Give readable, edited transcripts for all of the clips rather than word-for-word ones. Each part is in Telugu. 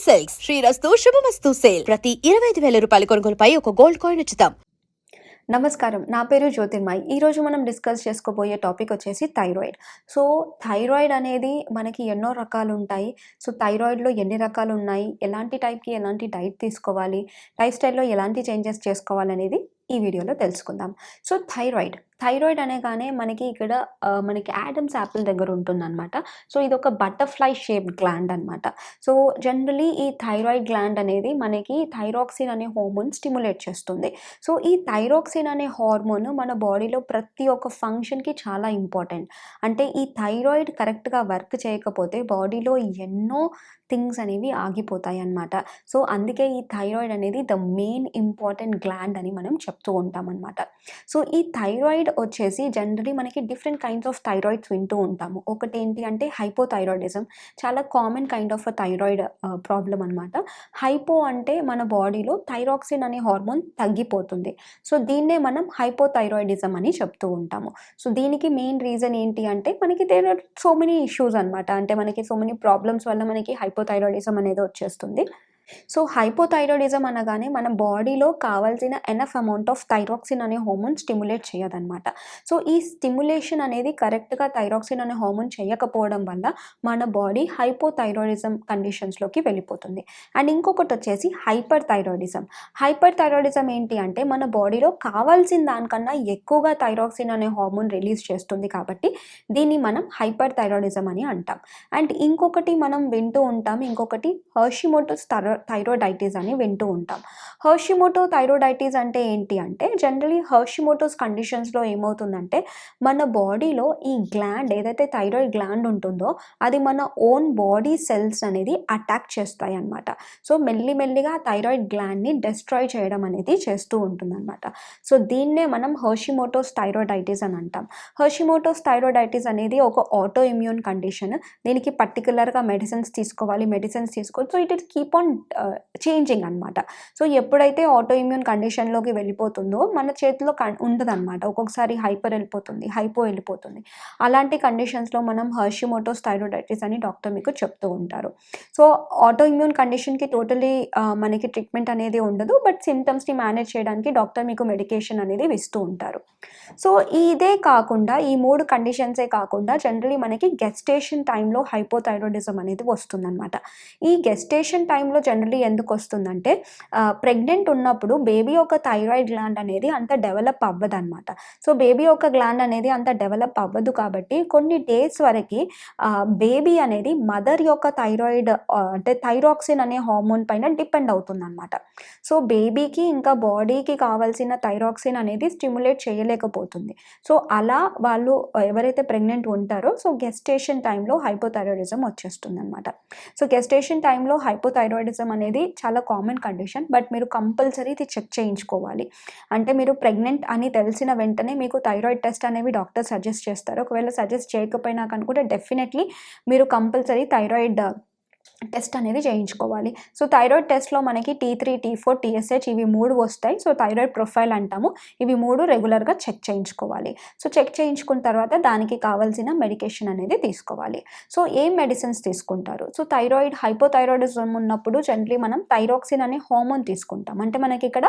సిల్క్స్ శ్రీరస్తు శుభమస్తు సేల్ ప్రతి 25,000 రూపాయల కొనుగోలుపై ఒక గోల్డ్ కాయిన్ ఉచితం. నమస్కారం, నా పేరు జ్యోతిర్మయ్. ఈరోజు మనం డిస్కస్ చేసుకోబోయే టాపిక్ వచ్చేసి థైరాయిడ్. సో థైరాయిడ్ అనేది మనకి ఎన్నో రకాలు ఉంటాయి. సో థైరాయిడ్లో ఎన్ని రకాలు ఉన్నాయి, ఎలాంటి టైప్కి ఎలాంటి డైట్ తీసుకోవాలి, లైఫ్ స్టైల్లో ఎలాంటి చేంజెస్ చేసుకోవాలనేది ఈ వీడియోలో తెలుసుకుందాం. సో థైరాయిడ్ అనగానే మనకి ఇక్కడ మనకి యాడమ్స్ యాపిల్ దగ్గర ఉంటుందన్నమాట. సో ఇది ఒక బటర్ఫ్లై షేప్డ్ గ్లాండ్ అనమాట. సో జనరలీ ఈ థైరాయిడ్ గ్లాండ్ అనేది మనకి థైరాక్సిన్ అనే హార్మోన్ స్టిమ్యులేట్ చేస్తుంది. సో ఈ థైరాక్సిన్ అనే హార్మోన్ మన బాడీలో ప్రతి ఒక్క ఫంక్షన్కి చాలా ఇంపార్టెంట్. అంటే ఈ థైరాయిడ్ కరెక్ట్గా వర్క్ చేయకపోతే బాడీలో ఎన్నో థింగ్స్ అనేవి ఆగిపోతాయి అన్నమాట. సో అందుకే ఈ థైరాయిడ్ అనేది ద మెయిన్ ఇంపార్టెంట్ గ్లాండ్ అని మనం చెప్తూ ఉంటాం అనమాట. సో ఈ థైరాయిడ్ వచ్చేసి జనరలీ మనకి డిఫరెంట్ కైండ్స్ ఆఫ్ థైరాయిడ్స్ వింటూ ఉంటాము. ఒకటి ఏంటి అంటే హైపోథైరాయిడిజం, చాలా common kind of thyroid problem అనమాట. హైపో అంటే మన బాడీలో థైరాక్సిన్ అనే హార్మోన్ తగ్గిపోతుంది. సో దీన్నే మనం హైపోథైరాయిడిజం అని చెప్తూ ఉంటాము. సో దీనికి మెయిన్ రీజన్ ఏంటి అంటే మనకి there are so many issues అనమాట. అంటే మనకి సో మెనీ ప్రాబ్లమ్స్ వల్ల మనకి హైపోథైరాయిడిజం అనేది వచ్చేస్తుంది. సో హైపోథైరాయిడిజం అనగానే మన బాడీలో కావాల్సిన ఎనఫ్ అమౌంట్ ఆఫ్ థైరాక్సిన్ అనే హార్మోన్ స్టిమ్యులేట్ చేయదన్నమాట. సో ఈ స్టిమ్యులేషన్ అనేది కరెక్ట్గా థైరాక్సిన్ అనే హార్మోన్ చేయకపోవడం వల్ల మన బాడీ హైపోథైరాయిడిజం కండిషన్స్లోకి వెళ్ళిపోతుంది. అండ్ ఇంకొకటి వచ్చేసి హైపర్ థైరాయిడిజం ఏంటి అంటే మన బాడీలో కావాల్సిన దానికన్నా ఎక్కువగా థైరాక్సిన్ అనే హార్మోన్ రిలీజ్ చేస్తుంది, కాబట్టి దీన్ని మనం హైపర్ థైరాయిడిజం అని అంటాం. అండ్ ఇంకొకటి మనం వింటూ ఉంటాం, ఇంకొకటి హర్షిమోటోస్ థైరాయిడైటిస్ అని వింటూ ఉంటాం. హర్షిమోటో థైరాయిడైటిస్ అంటే ఏంటి అంటే జనరలీ హర్షిమోటోస్ కండిషన్స్లో ఏమవుతుందంటే మన బాడీలో ఈ గ్లాండ్ ఏదైతే థైరాయిడ్ గ్లాండ్ ఉంటుందో అది మన ఓన్ బాడీ సెల్స్ అనేది అటాక్ చేస్తాయి అన్నమాట. సో మెల్లిమెల్లిగా థైరాయిడ్ గ్లాండ్ని డిస్ట్రాయ్ చేయడం అనేది చేస్తూ ఉంటుందన్నమాట. సో దీన్నే మనం హర్షిమోటోస్ థైరాయిడైటిస్ అని అంటాం. హర్షిమోటోస్ థైరాయిడైటిస్ అనేది ఒక ఆటో ఇమ్యూన్ కండిషన్. దీనికి పర్టికులర్గా మెడిసిన్స్ తీసుకోవాలి. So it keep on changing అనమాట. సో ఎప్పుడైతే ఆటో ఇమ్యూన్ కండిషన్లోకి వెళ్ళిపోతుందో మన చేతిలో ఉండదన్నమాట. ఒక్కొక్కసారి హైపర్ వెళ్ళిపోతుంది, హైపో వెళ్ళిపోతుంది. అలాంటి కండిషన్స్లో మనం హర్షిమోటోస్ థైరాయిడైటిస్ అని డాక్టర్ మీకు చెప్తూ ఉంటారు. సో ఆటో ఇమ్యూన్ కండిషన్కి టోటలీ మనకి ట్రీట్మెంట్ అనేది ఉండదు, బట్ సిమ్టమ్స్ని మేనేజ్ చేయడానికి డాక్టర్ మీకు మెడికేషన్ అనేది ఇస్తూ ఉంటారు. సో ఇదే కాకుండా ఈ 3 కండిషన్సే కాకుండా జనరలీ మనకి గెస్టేషన్ టైంలో హైపోథైరాయిడిజం అనేది వస్తుందన్నమాట. ఈ గెస్టేషన్ టైంలో జనరలీ ఎందుకు వస్తుందంటే ప్రెగ్నెంట్ ఉన్నప్పుడు బేబీ యొక్క థైరాయిడ్ గ్లాండ్ అనేది అంత డెవలప్ అవ్వదు అనమాట. సో బేబీ యొక్క గ్లాండ్ అనేది అంత డెవలప్ అవ్వదు కాబట్టి కొన్ని డేస్ వరకు బేబీ అనేది మదర్ యొక్క థైరాయిడ్ అంటే థైరాక్సిన్ అనే హార్మోన్ పైన డిపెండ్ అవుతుంది అనమాట. సో బేబీకి ఇంకా బాడీకి కావాల్సిన థైరాక్సిన్ అనేది స్టిమ్యులేట్ చేయలేకపోతుంది. సో అలా వాళ్ళు ఎవరైతే ప్రెగ్నెంట్ ఉంటారో సో గెస్టేషన్ టైంలో హైపోథైరాయిడిజం వచ్చేస్తుంది అనమాట. సో గెస్టేషన్ టైంలో హైపోథైరాయిడిజం అనేది చాలా కామన్ కండిషన్, బట్ మీరు కంపల్సరీ ఇది చెక్ చేయించుకోవాలి. అంటే మీరు ప్రెగ్నెంట్ అని తెలిసిన వెంటనే మీకు థైరాయిడ్ టెస్ట్ అనేవి డాక్టర్ సజెస్ట్ చేస్తారు. ఒకవేళ సజెస్ట్ చేయకపోయినా కనుకుంటే డెఫినెట్లీ మీరు కంపల్సరీ థైరాయిడ్ టెస్ట్ అనేది చేయించుకోవాలి. సో థైరాయిడ్ టెస్ట్లో మనకి T3, T4, TSH ఇవి 3 వస్తాయి. సో థైరాయిడ్ ప్రొఫైల్ అంటాము. ఇవి 3 రెగ్యులర్గా చెక్ చేయించుకోవాలి. సో చెక్ చేయించుకున్న తర్వాత దానికి కావాల్సిన మెడికేషన్ అనేది తీసుకోవాలి. సో ఏం మెడిసిన్స్ తీసుకుంటారు? సో హైపోథైరాయిడిజం ఉన్నప్పుడు జనరలీ మనం థైరాక్సిన్ అనే హార్మోన్ తీసుకుంటాం. అంటే మనకి ఇక్కడ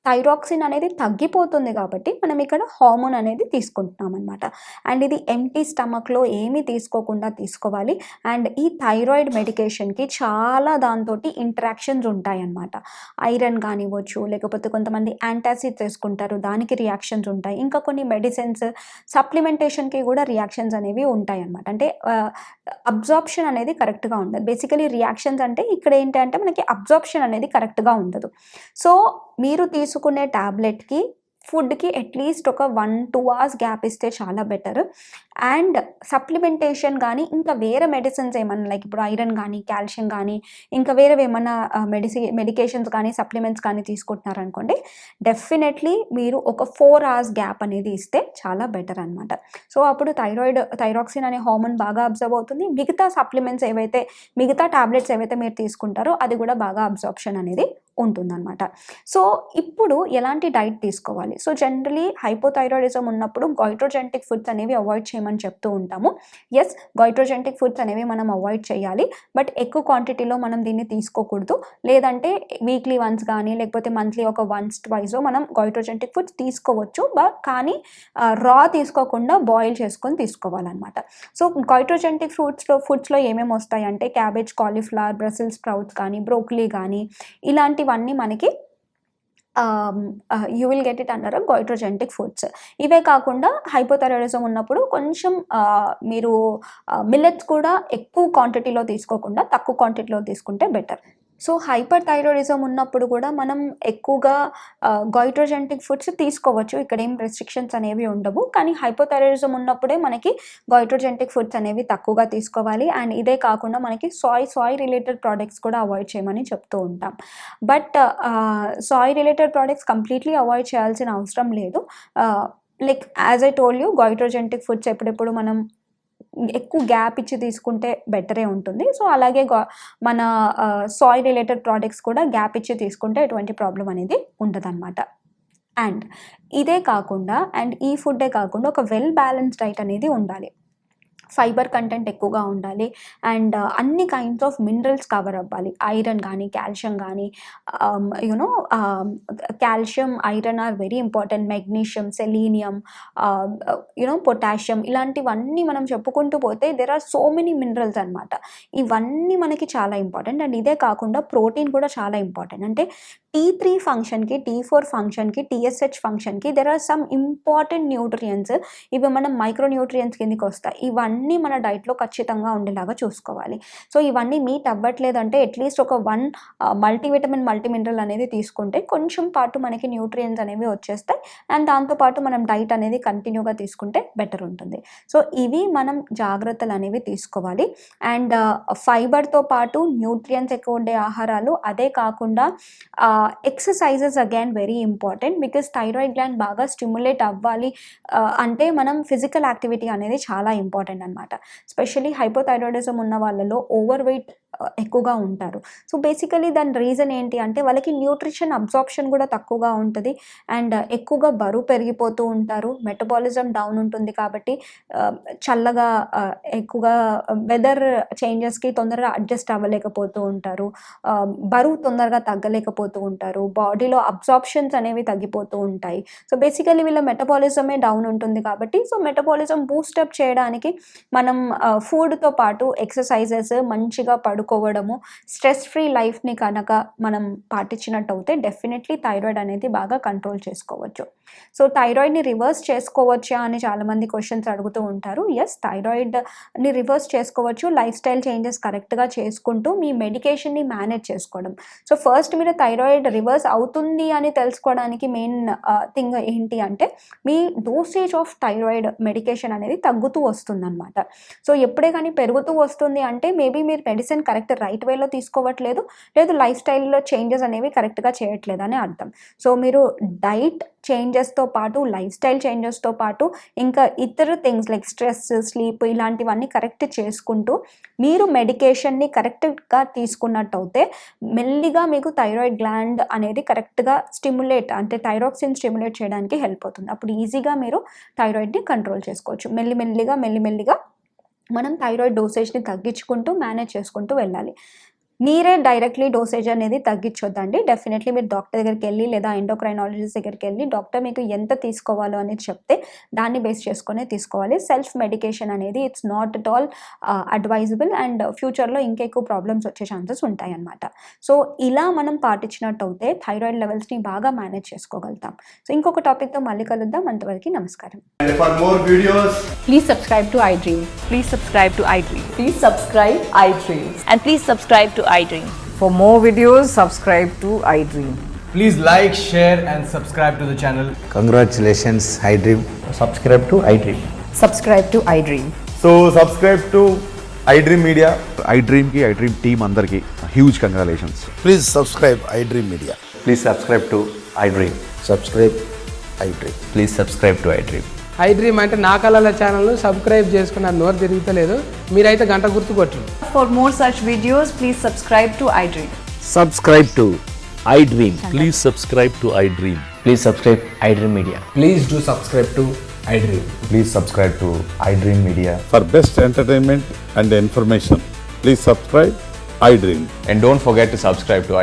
థైరాక్సిన్ అనేది తగ్గిపోతుంది కాబట్టి మనం ఇక్కడ హార్మోన్ అనేది తీసుకుంటున్నాం అనమాట. అండ్ ఇది ఎంటీ స్టమక్లో ఏమీ తీసుకోకుండా తీసుకోవాలి. అండ్ ఈ థైరాయిడ్ మెడికేషన్కి చాలా దాంతో ఇంటరాక్షన్స్ ఉంటాయి అన్నమాట. ఐరన్ కానివ్వచ్చు, లేకపోతే కొంతమంది యాంటాసిడ్ తీసుకుంటారు, దానికి రియాక్షన్స్ ఉంటాయి. ఇంకా కొన్ని మెడిసిన్స్ సప్లిమెంటేషన్కి కూడా రియాక్షన్స్ అనేవి ఉంటాయి అన్నమాట. అంటే అబ్జార్ప్షన్ అనేది కరెక్ట్గా ఉండదు. బేసికలీ రియాక్షన్స్ అంటే ఇక్కడ ఏంటంటే మనకి అబ్జార్ప్షన్ అనేది కరెక్ట్గా ఉండదు. సో మీరు తీసుకునే టాబ్లెట్కి ఫుడ్కి అట్లీస్ట్ ఒక 1-2 hours గ్యాప్ ఇస్తే చాలా బెటర్. అండ్ సప్లిమెంటేషన్ కానీ ఇంకా వేరే మెడిసిన్స్ ఏమన్నా లైక్ ఇప్పుడు ఐరన్ కానీ కాల్షియం కానీ ఇంకా వేరే ఏమన్నా మెడికేషన్స్ కానీ సప్లిమెంట్స్ కానీ తీసుకుంటున్నారనుకోండి, డెఫినెట్లీ మీరు ఒక 4 hours గ్యాప్ అనేది ఇస్తే చాలా బెటర్ అనమాట. సో అప్పుడు థైరాక్సిన్ అనే హార్మోన్ బాగా అబ్జర్వ్ అవుతుంది. మిగతా సప్లిమెంట్స్ మిగతా టాబ్లెట్స్ ఏవైతే మీరు తీసుకుంటారో అది కూడా బాగా అబ్జార్ప్షన్ అనేది ఉంటుందన్నమాట. సో ఇప్పుడు ఎలాంటి డైట్ తీసుకోవాలి? సో జనరలీ హైపోథైరాయిడిజం ఉన్నప్పుడు గైట్రోజెనిక్ ఫుడ్స్ అనేవి అవాయిడ్ చేయమని చెప్తూ ఉంటాము. యెస్, గైట్రోజెనిక్ ఫుడ్స్ అనేవి మనం అవాయిడ్ చేయాలి. బట్ ఎక్కువ క్వాంటిటీలో మనం దీన్ని తీసుకోకూడదు. లేదంటే వీక్లీ వన్స్ కానీ లేకపోతే మంత్లీ ఒక వన్స్ ట్వైస్ మనం గైట్రోజెనిక్ ఫుడ్స్ తీసుకోవచ్చు. కానీ రా తీసుకోకుండా బాయిల్ చేసుకొని తీసుకోవాలన్నమాట. సో గైట్రోజెనిక్ ఫుడ్స్లో ఏమేమి వస్తాయంటే క్యాబేజ్, కాలీఫ్లవర్, బ్రసెల్స్ స్ప్రౌట్స్ కానీ, బ్రోకలీ కానీ ఇలాంటివన్నీ మనకి you will get it under goitrogenic foods. ఇవే కాకుండా హైపోథైరాయిడిజం ఉన్నప్పుడు కొంచెం మీరు మిల్లెట్స్ కూడా ఎక్కువ క్వాంటిటీలో తీసుకోకుండా తక్కువ క్వాంటిటీలో తీసుకుంటే బెటర్. సో హైపర్ థైరాయిడిజం ఉన్నప్పుడు కూడా మనం ఎక్కువగా గైట్రోజెనిక్ ఫుడ్స్ తీసుకోవచ్చు. ఇక్కడ ఏం రెస్ట్రిక్షన్స్ అనేవి ఉండవు. కానీ హైపోథైరాయిడిజం ఉన్నప్పుడే మనకి గైట్రోజెనిక్ ఫుడ్స్ అనేవి తక్కువగా తీసుకోవాలి. అండ్ ఇదే కాకుండా మనకి సాయ్ రిలేటెడ్ ప్రోడక్ట్స్ కూడా అవాయిడ్ చేయమని చెప్తూ ఉంటాం. But Sai related products completely avoid చేయాల్సిన అవసరం లేదు. Like as I told you, goitrogenic foods ఎప్పుడెప్పుడు మనం ఎక్కువ గ్యాప్ ఇచ్చి తీసుకుంటే బెటరే ఉంటుంది. సో అలాగే మన సాయిల్ రిలేటెడ్ ప్రోడక్ట్స్ కూడా గ్యాప్ ఇచ్చి తీసుకుంటే ఎటువంటి ప్రాబ్లం అనేది ఉండదన్నమాట. అండ్ ఇదే కాకుండా ఈ ఫుడ్డే కాకుండా ఒక వెల్ బ్యాలెన్స్డ్ డైట్ అనేది ఉండాలి. ఫైబర్ కంటెంట్ ఎక్కువగా ఉండాలి. అండ్ అన్ని కైండ్స్ ఆఫ్ మినరల్స్ కవర్ అవ్వాలి. ఐరన్ కానీ, కాల్షియం కానీ, calcium, iron are very important. Magnesium, selenium, potassium, ఇలాంటివన్నీ మనం చెప్పుకుంటూ పోతే there are so many minerals అనమాట. ఇవన్నీ మనకి చాలా ఇంపార్టెంట్. అండ్ ఇదే కాకుండా ప్రోటీన్ కూడా చాలా ఇంపార్టెంట్. అంటే T3 ఫంక్షన్కి, T4 ఫంక్షన్కి, TSH ఫంక్షన్కి there are some important nutrients. ఇవి మనం మైక్రో న్యూట్రియంట్స్ కిందకి వస్తాయి. ఇవన్నీ మన డైట్లో ఖచ్చితంగా ఉండేలాగా చూసుకోవాలి. సో ఇవన్నీ మీట్ అవ్వట్లేదంటే అట్లీస్ట్ ఒక 1 మల్టీవిటమిన్, మల్టీమినరల్ అనేది తీసుకుంటే కొంచెం పాటు మనకి న్యూట్రియంట్స్ అనేవి వచ్చేస్తాయి. అండ్ దాంతోపాటు మనం డైట్ అనేది కంటిన్యూగా తీసుకుంటే బెటర్ ఉంటుంది. సో ఇవి మనం జాగ్రత్తలు అనేవి తీసుకోవాలి. అండ్ ఫైబర్తో పాటు న్యూట్రియంట్స్ ఎక్కువ ఉండే ఆహారాలు, అదే కాకుండా exercises again very important. Because thyroid gland బాగా స్టిమ్యులేట్ అవ్వాలి అంటే మనం ఫిజికల్ యాక్టివిటీ అనేది చాలా ఇంపార్టెంట్ అనమాట. స్పెషల్లీ హైపోథైరాయిడిజం ఉన్న వాళ్ళలో ఓవర్ వెయిట్ ఎక్కువగా ఉంటారు. సో బేసికలీ దాని రీజన్ ఏంటి అంటే వాళ్ళకి న్యూట్రిషన్ అబ్జార్ప్షన్ కూడా తక్కువగా ఉంటుంది. అండ్ ఎక్కువగా బరువు పెరిగిపోతూ ఉంటారు. మెటబాలిజం డౌన్ ఉంటుంది కాబట్టి చల్లగా ఎక్కువగా వెదర్ చేంజెస్కి తొందరగా అడ్జస్ట్ అవ్వలేకపోతూ ఉంటారు. బరువు తొందరగా తగ్గలేకపోతూ ఉంటారు. బాడీలో అబ్జార్ప్షన్స్ అనేవి తగ్గిపోతూ ఉంటాయి. సో బేసికలీ వీళ్ళ మెటబాలిజమే డౌన్ ఉంటుంది కాబట్టి సో మెటబాలిజం బూస్టప్ చేయడానికి మనం ఫుడ్తో పాటు ఎక్సర్సైజెస్, మంచిగా పడుకోవడము, స్ట్రెస్ ఫ్రీ లైఫ్ని కనుక మనం పాటించినట్టు అయితే డెఫినెట్లీ థైరాయిడ్ అనేది బాగా కంట్రోల్ చేసుకోవచ్చు. సో థైరాయిడ్ని రివర్స్ చేసుకోవచ్చా అని చాలామంది క్వశ్చన్స్ అడుగుతూ ఉంటారు. ఎస్, థైరాయిడ్ని రివర్స్ చేసుకోవచ్చు లైఫ్ స్టైల్ చేంజెస్ కరెక్ట్గా చేసుకుంటూ మీ మెడికేషన్ని మేనేజ్ చేసుకోవడం. సో ఫస్ట్ మీరు థైరాయిడ్ రివర్స్ అవుతుంది అని తెలుసుకోవడానికి మెయిన్ థింగ్ ఏంటి అంటే మీ డోసేజ్ ఆఫ్ థైరాయిడ్ మెడికేషన్ అనేది తగ్గుతూ వస్తుందన్నమాట. సో ఎప్పుడే కానీ పెరుగుతూ వస్తుంది అంటే మేబీ మీరు మెడిసిన్ కరెక్ట్ రైట్ వేలో తీసుకోవట్లేదు, లేదు లైఫ్ స్టైల్లో చేంజెస్ అనేవి కరెక్ట్గా చేయట్లేదు అని అర్థం. సో మీరు డైట్ చేంజెస్తో పాటు, లైఫ్ స్టైల్ చేంజెస్తో పాటు ఇంకా ఇతర థింగ్స్ లైక్ స్ట్రెస్, స్లీప్ ఇలాంటివన్నీ కరెక్ట్ చేసుకుంటూ మీరు మెడికేషన్ని కరెక్ట్గా తీసుకున్నట్టయితే మెల్లిగా మీకు థైరాయిడ్ గ్లాండ్ అనేది కరెక్ట్గా స్టిమ్యులేట్ అంటే థైరాక్సిన్ స్టిమ్యులేట్ చేయడానికి హెల్ప్ అవుతుంది. అప్పుడు ఈజీగా మీరు థైరాయిడ్ని కంట్రోల్ చేసుకోవచ్చు. మెల్లిమెల్లిగా మనం థైరాయిడ్ డోసేజ్ని తగ్గించుకుంటూ మేనేజ్ చేసుకుంటూ వెళ్ళాలి. మీరే డైరెక్ట్లీ డోసేజ్ అనేది తగ్గించొద్దండి. డెఫినెట్లీ మీరు డాక్టర్ దగ్గరికి వెళ్ళి లేదా ఎండోక్రైనాలజిస్ట్ దగ్గరికి వెళ్ళి డాక్టర్ మీకు ఎంత తీసుకోవాలో అనేది చెప్తే దాన్ని బేస్ చేసుకునే తీసుకోవాలి. సెల్ఫ్ మెడికేషన్ అనేది it's not at all advisable and ఫ్యూచర్లో ఇంకా ఎక్కువ ప్రాబ్లమ్స్ వచ్చే ఛాన్సెస్ ఉంటాయి అన్నమాట. సో ఇలా మనం పాటించినట్టు అయితే థైరాయిడ్ లెవెల్స్ని బాగా మేనేజ్ చేసుకోగలుగుతాం. సో ఇంకొక టాపిక్తో మళ్ళీ కలుద్దాం. అంతవరకు నమస్కారం. For more videos, Please subscribe to iDream. Please subscribe to iDream. Please subscribe iDream. And please subscribe to iDream. For more videos, subscribe to iDream. please like, share and subscribe to the channel. Congratulations, iDream. subscribe to iDream. Subscribe to iDream. So subscribe to iDream Media. iDream ki iDream team andarki huge congratulations. Please subscribe iDream Media. Please subscribe to iDream. Subscribe iDream. Please subscribe to iDream. iDream అంటే నా కళల ఛానల్ను సబ్స్క్రైబ్ చేసుకున్న నోరు తిరుగుతలేదు, మీరైతే గంట గుర్తు కొట్టండి. For more such videos, please subscribe to iDream. Subscribe to iDream. Please subscribe to iDream. Please subscribe iDream Media. Please do subscribe to iDream. Please subscribe to iDream Media. For best entertainment and information, please subscribe iDream. And don't forget to subscribe to iDream.